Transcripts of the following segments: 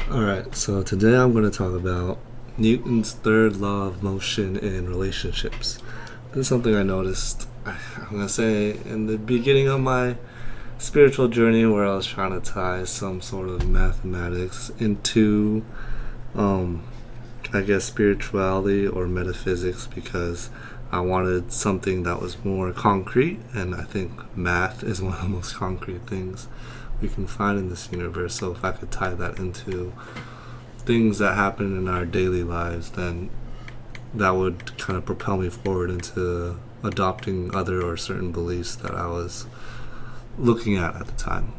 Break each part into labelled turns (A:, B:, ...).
A: Alright, so today I'm going to talk about Newton's third law of motion in relationships. This is something I noticed, I'm going to say, in the beginning of my spiritual journey where I was trying to tie some sort of mathematics into, spirituality or metaphysics because I wanted something that was more concrete, and I think math is one of the most concrete things we can find in this universe. So if I could tie that into things that happen in our daily lives, then that would kind of propel me forward into adopting other or certain beliefs that I was looking at the time.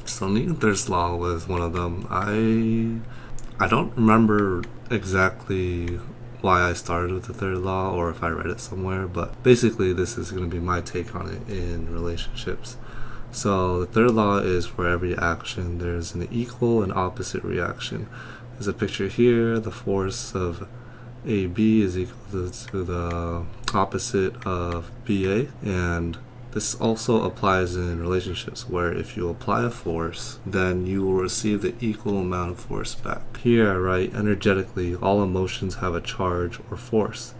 A: So Newton's third law was one of them. I don't remember exactly why I started with the third law or if I read it somewhere, but basically this is going to be my take on it in relationships. So the third law is for every action there's an equal and opposite reaction. There's a picture here. The force of AB is equal to the opposite of BA, and this also applies in relationships where if you apply a force, then you will receive the equal amount of force back. Here I write, energetically, all emotions have a charge or force.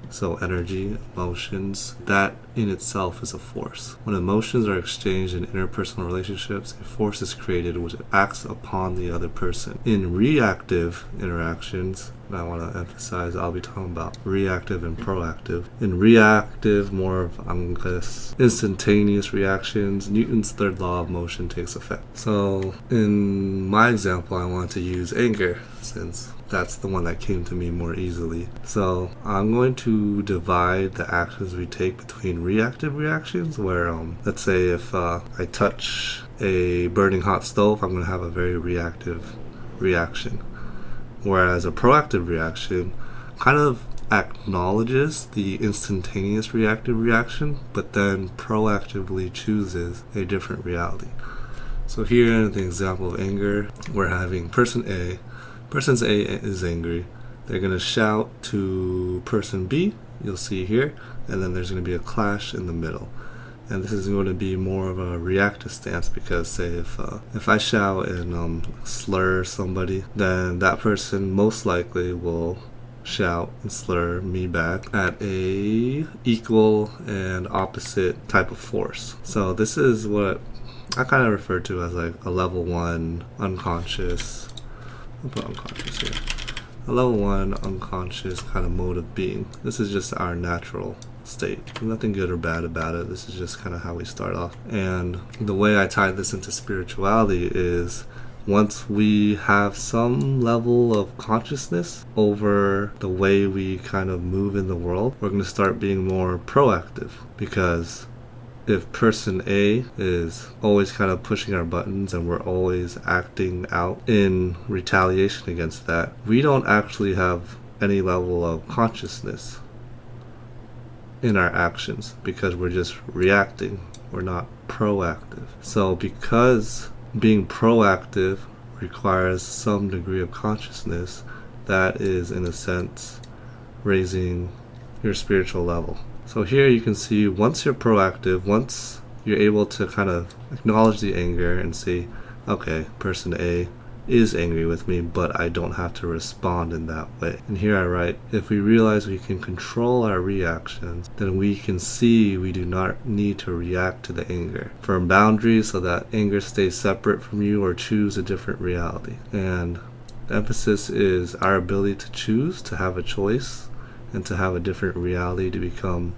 A: So energy, emotions, that in itself is a force. When emotions are exchanged in interpersonal relationships, a force is created which acts upon the other person. In reactive interactions, and I want to emphasize I'll be talking about reactive and proactive. In reactive, more of, instantaneous reactions, Newton's third law of motion takes effect. So in my example, I want to use anger, since that's the one that came to me more easily. So I'm going to divide the actions we take between reactive reactions, where let's say if I touch a burning hot stove, I'm going to have a very reactive reaction. Whereas a proactive reaction kind of acknowledges the instantaneous reactive reaction, but then proactively chooses a different reality. So here in the example of anger, we're having person A. Person A is angry. They're going to shout to person B, you'll see here, and then there's going to be a clash in the middle. And this is going to be more of a reactive stance because, say, if I shout and slur somebody, then that person most likely will shout and slur me back at a equal and opposite type of force. So this is what I kind of refer to as like a level 1 unconscious. I'll put unconscious here. A level 1 unconscious kind of mode of being. This is just our natural state. Nothing good or bad about it. This is just kind of how we start off. And the way I tie this into spirituality is once we have some level of consciousness over the way we kind of move in the world, we're going to start being more proactive, because if person A is always kind of pushing our buttons and we're always acting out in retaliation against that, we don't actually have any level of consciousness in our actions because we're just reacting. We're not proactive. So because being proactive requires some degree of consciousness, that is in a sense raising your spiritual level. So here you can see once you're proactive, once you're able to kind of acknowledge the anger and see, okay, person A is angry with me, but I don't have to respond in that way. And here I write, if we realize we can control our reactions, then we can see we do not need to react to the anger. Firm boundaries so that anger stays separate from you, or choose a different reality. And the emphasis is our ability to choose, to have a choice, and to have a different reality, to become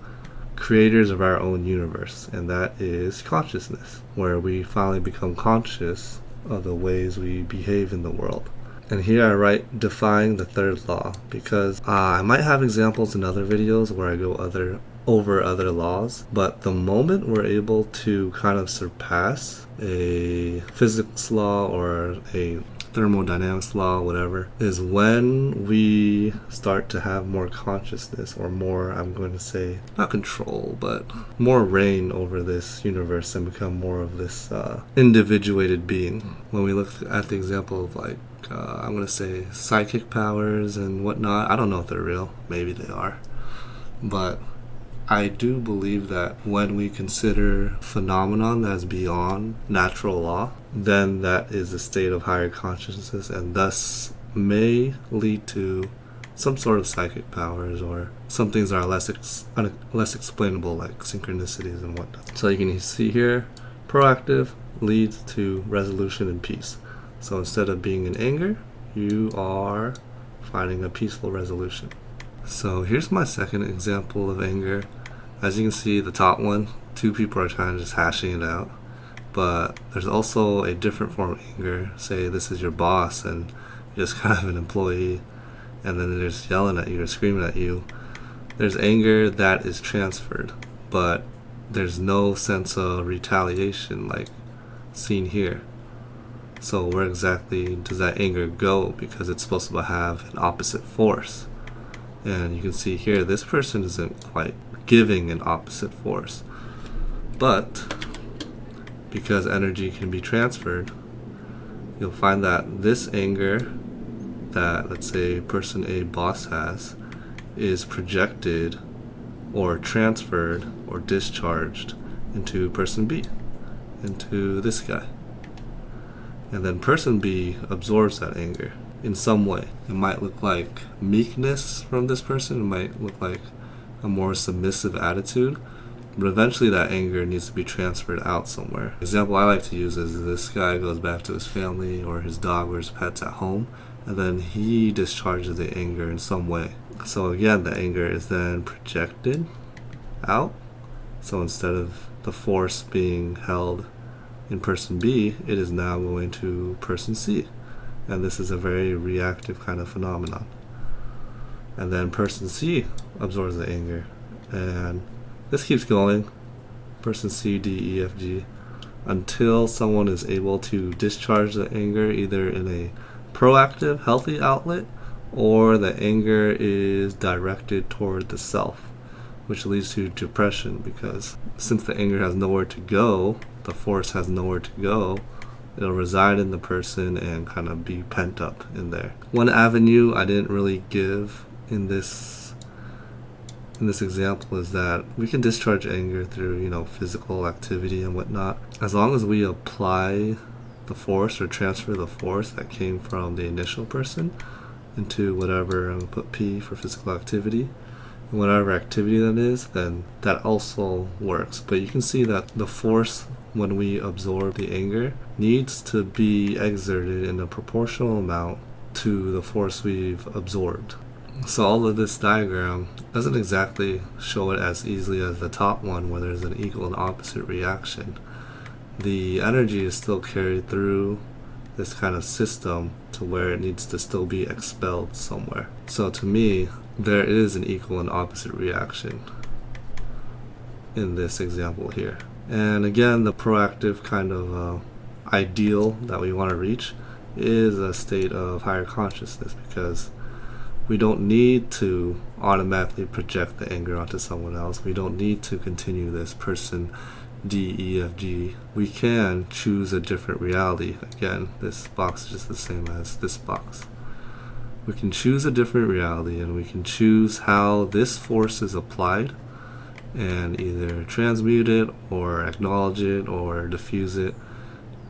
A: creators of our own universe. And that is consciousness, where we finally become conscious of the ways we behave in the world. And here I write defying the third law, because I might have examples in other videos where I go over other laws, but the moment we're able to kind of surpass a physics law or a thermodynamics law, whatever, is when we start to have more consciousness, or more, I'm going to say, not control, but more reign over this universe, and become more of this individuated being. When we look at the example of like, I'm going to say psychic powers and whatnot, I don't know if they're real, maybe they are, but I do believe that when we consider phenomenon that's beyond natural law, then that is a state of higher consciousness and thus may lead to some sort of psychic powers, or some things are less explainable, like synchronicities and whatnot. So you can see here, proactive leads to resolution and peace. So instead of being in anger, you are finding a peaceful resolution. So here's my second example of anger. As you can see, the top one, two people are kind of just hashing it out. But there's also a different form of anger. Say this is your boss and you're just kind of an employee, and then they're just yelling at you or screaming at you. There's anger that is transferred, but there's no sense of retaliation like seen here. So where exactly does that anger go? Because it's supposed to have an opposite force. And you can see here, this person isn't quite giving an opposite force. But because energy can be transferred, you'll find that this anger that, let's say, person A, boss, has is projected or transferred or discharged into person B, into this guy. And then person B absorbs that anger in some way. It might look like meekness from this person, it might look like a more submissive attitude, but eventually that anger needs to be transferred out somewhere. The example I like to use is this guy goes back to his family or his dog or his pets at home, and then he discharges the anger in some way. So again, the anger is then projected out. So instead of the force being held in person B, it is now going to person C. And this is a very reactive kind of phenomenon. And then person C absorbs the anger. And this keeps going, person C, D, E, F, G, until someone is able to discharge the anger either in a proactive, healthy outlet, or the anger is directed toward the self, which leads to depression, because since the anger has nowhere to go, the force has nowhere to go, it'll reside in the person and kind of be pent up in there. One avenue I didn't really give in this example is that we can discharge anger through, physical activity and whatnot, as long as we apply the force or transfer the force that came from the initial person into whatever, I'm going to put P for physical activity, and whatever activity that is, then that also works. But you can see that the force, when we absorb the anger, needs to be exerted in a proportional amount to the force we've absorbed. So all of this diagram doesn't exactly show it as easily as the top one, where there's an equal and opposite reaction. The energy is still carried through this kind of system to where it needs to still be expelled somewhere. So to me, there is an equal and opposite reaction in this example here. And again, the proactive kind of ideal that we want to reach is a state of higher consciousness, because we don't need to automatically project the anger onto someone else. We don't need to continue this person D, E, F, G. We can choose a different reality. Again, this box is just the same as this box. We can choose a different reality, and we can choose how this force is applied and either transmute it or acknowledge it or diffuse it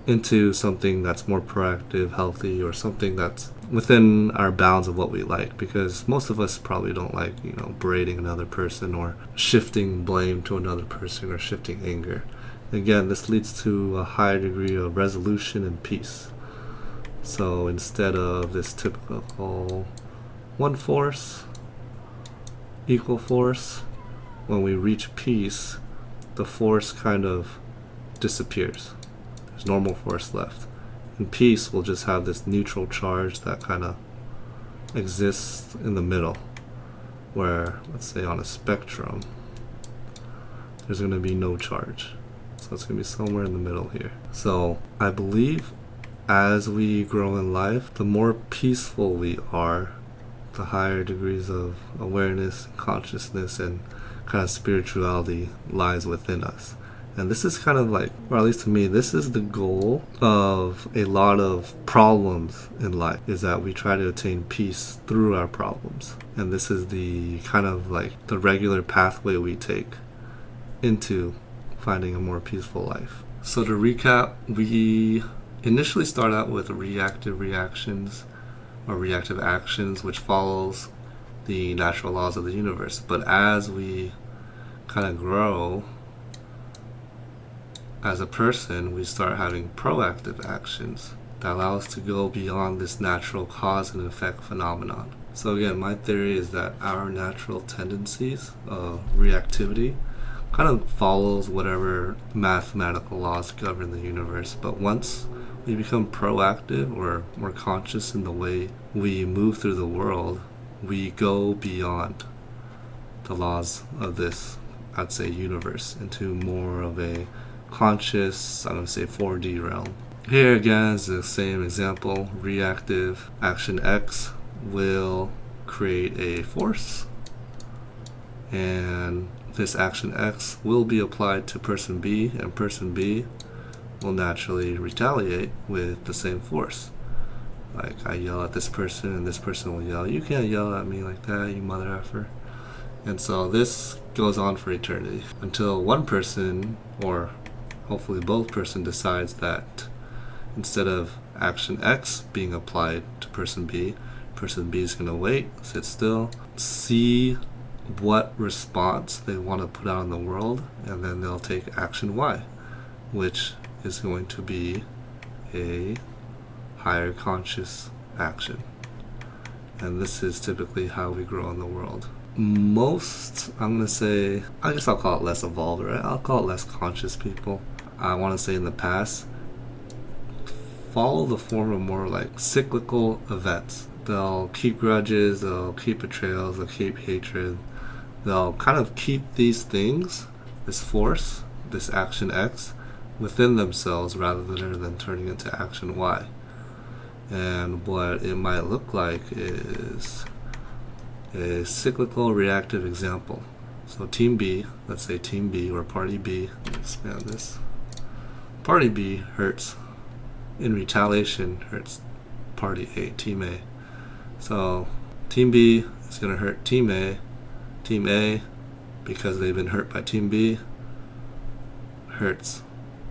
A: into something that's more proactive, healthy, or something that's within our bounds of what we like. Because most of us probably don't like, berating another person or shifting blame to another person or shifting anger. Again, this leads to a higher degree of resolution and peace. So instead of this typical one force, equal force, when we reach peace, the force kind of disappears. There's normal force left. And peace will just have this neutral charge that kind of exists in the middle, where, let's say on a spectrum, there's going to be no charge. So it's going to be somewhere in the middle here. So I believe as we grow in life, the more peaceful we are, the higher degrees of awareness, consciousness, and kind of spirituality lies within us. And this is kind of like, or at least to me, this is the goal of a lot of problems in life, is that we try to attain peace through our problems. And this is the kind of like the regular pathway we take into finding a more peaceful life. So to recap, we initially start out with reactive reactions or reactive actions, which follows the natural laws of the universe. But as we kind of grow as a person, we start having proactive actions that allow us to go beyond this natural cause and effect phenomenon. So again, my theory is that our natural tendencies of reactivity kind of follows whatever mathematical laws govern the universe. But once we become proactive or more conscious in the way we move through the world, we go beyond the laws of this, I'd say, universe into more of a conscious, I'm going to say 4D realm. Here again is the same example. Reactive action X will create a force, and this action X will be applied to person B, and person B will naturally retaliate with the same force. Like, I yell at this person and this person will yell, "You can't yell at me like that, you mother effer." And so this goes on for eternity until one person, or hopefully both person, decides that instead of action X being applied to person B is going to wait, sit still, see what response they want to put out in the world, and then they'll take action Y, which is going to be a higher conscious action. And this is typically how we grow in the world. Most, I'm going to say, I guess I'll call it less evolved, right? I'll call it less conscious people. I want to say in the past, follow the form of more like cyclical events. They'll keep grudges, they'll keep betrayals, they'll keep hatred. They'll kind of keep these things, this force, this action X, within themselves rather than turning into action Y. And what it might look like is a cyclical reactive example. So team B, let's say team B or party B, let me expand this. Party B hurts, in retaliation, hurts party A, team A. So team B is going to hurt team A. Team A, because they've been hurt by team B, hurts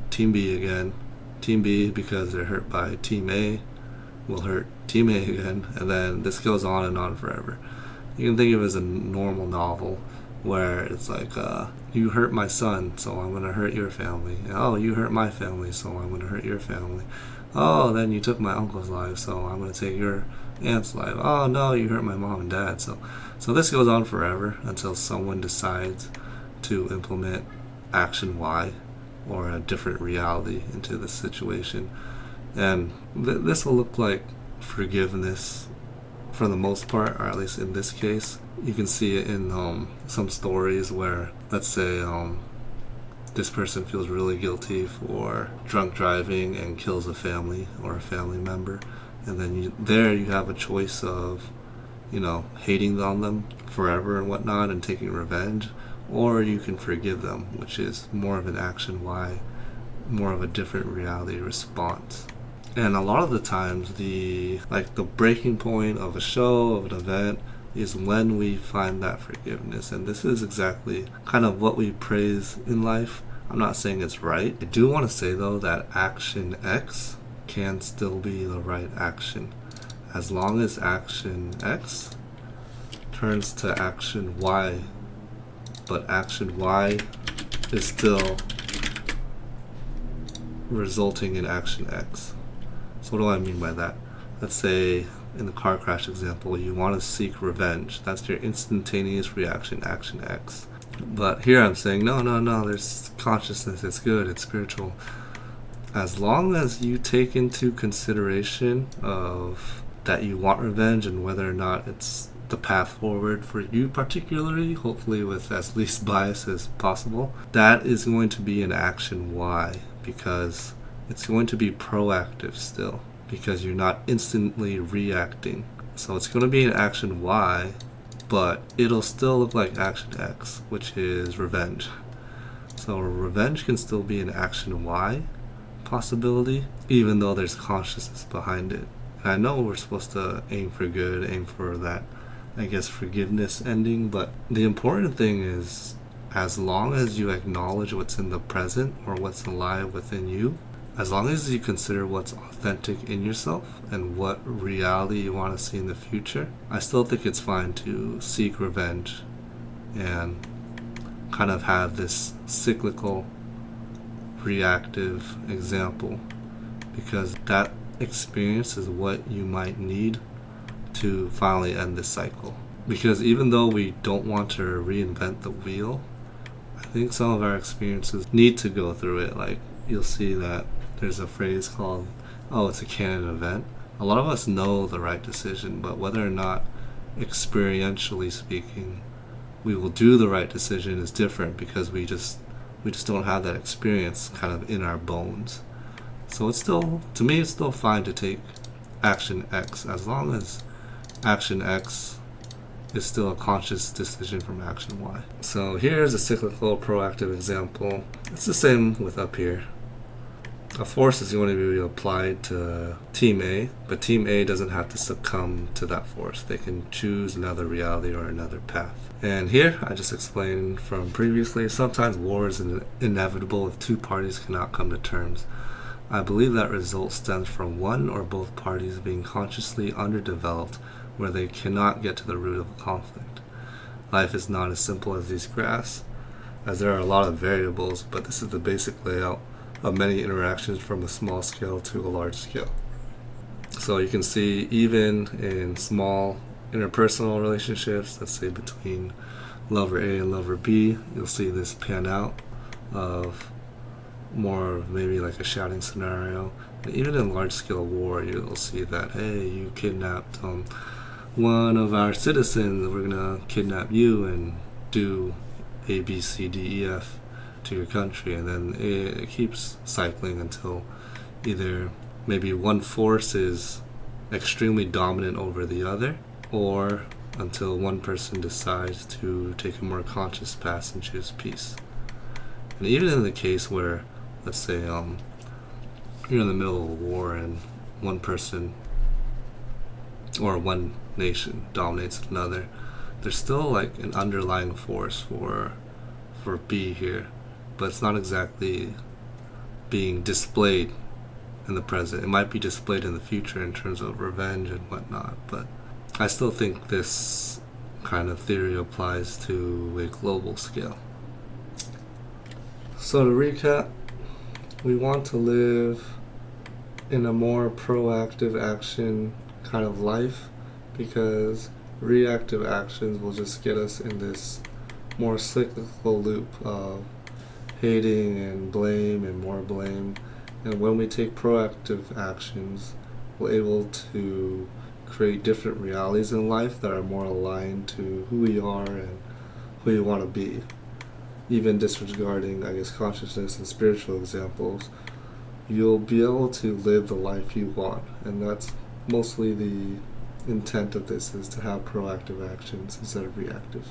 A: team B again. Team B, because they're hurt by team A, will hurt team A again. And then this goes on and on forever. You can think of it as a normal novel where it's like, you hurt my son, so I'm going to hurt your family. Oh, you hurt my family, so I'm going to hurt your family. Oh, then you took my uncle's life, so I'm going to take your aunt's life. Oh, no, you hurt my mom and dad. So this goes on forever until someone decides to implement action Y or a different reality into the situation. And this will look like forgiveness for the most part, or at least in this case. You can see it in some stories where, let's say, this person feels really guilty for drunk driving and kills a family or a family member, and then you have a choice of, hating on them forever and whatnot and taking revenge, or you can forgive them, which is more of an action Y, more of a different reality response. And a lot of the times, the breaking point of a show, of an event, is when we find that forgiveness. And this is exactly kind of what we praise in life. I'm not saying it's right. I do want to say, though, that action X can still be the right action, as long as action X turns to action Y, but action Y is still resulting in action X. So what do I mean by that? Let's say in the car crash example, you want to seek revenge. That's your instantaneous reaction, action X. But here I'm saying, no, there's consciousness, it's good, it's spiritual. As long as you take into consideration of that you want revenge and whether or not it's the path forward for you particularly, hopefully with as least bias as possible, that is going to be an action Y, because it's going to be proactive still, because you're not instantly reacting. So it's going to be an action Y, but it'll still look like action X, which is revenge. So revenge can still be an action Y possibility, even though there's consciousness behind it. And I know we're supposed to aim for good, aim for that, I guess, forgiveness ending, but the important thing is, as long as you acknowledge what's in the present or what's alive within you, as long as you consider what's authentic in yourself and what reality you want to see in the future, I still think it's fine to seek revenge and kind of have this cyclical, reactive example, because that experience is what you might need to finally end this cycle. Because even though we don't want to reinvent the wheel, I think some of our experiences need to go through it. Like, you'll see that there's a phrase called, oh, it's a canon event. A lot of us know the right decision, but whether or not, experientially speaking, we will do the right decision is different, because we just don't have that experience kind of in our bones. So it's still, to me, it's still fine to take action X, as long as action X is still a conscious decision from action Y. So here's a cyclical proactive example. It's the same with up here. A force is going to be applied to Team A, but Team A doesn't have to succumb to that force. They can choose another reality or another path. And here, I just explained from previously, sometimes war is inevitable if two parties cannot come to terms. I believe that result stems from one or both parties being consciously underdeveloped, where they cannot get to the root of a conflict. Life is not as simple as these graphs, as there are a lot of variables, but this is the basic layout of many interactions from a small scale to a large scale. So you can see, even in small interpersonal relationships, let's say between lover A and lover B, you'll see this pan out of more of maybe like a shouting scenario. And even in large scale war, you'll see that, hey, you kidnapped one of our citizens, we're gonna kidnap you and do A, B, C, D, E, F to your country. And then it keeps cycling until either maybe one force is extremely dominant over the other, or until one person decides to take a more conscious path and choose peace. And even in the case where, let's say, you're in the middle of a war and one person or one nation dominates another, there's still like an underlying force for B here, but it's not exactly being displayed in the present. It might be displayed in the future in terms of revenge and whatnot, but I still think this kind of theory applies to a global scale. So to recap, we want to live in a more proactive action kind of life, because reactive actions will just get us in this more cyclical loop of hating and blame and more blame. And when we take proactive actions, we're able to create different realities in life that are more aligned to who we are and who we want to be. Even disregarding, I guess, consciousness and spiritual examples, you'll be able to live the life you want. And that's mostly the intent of this, is to have proactive actions instead of reactive.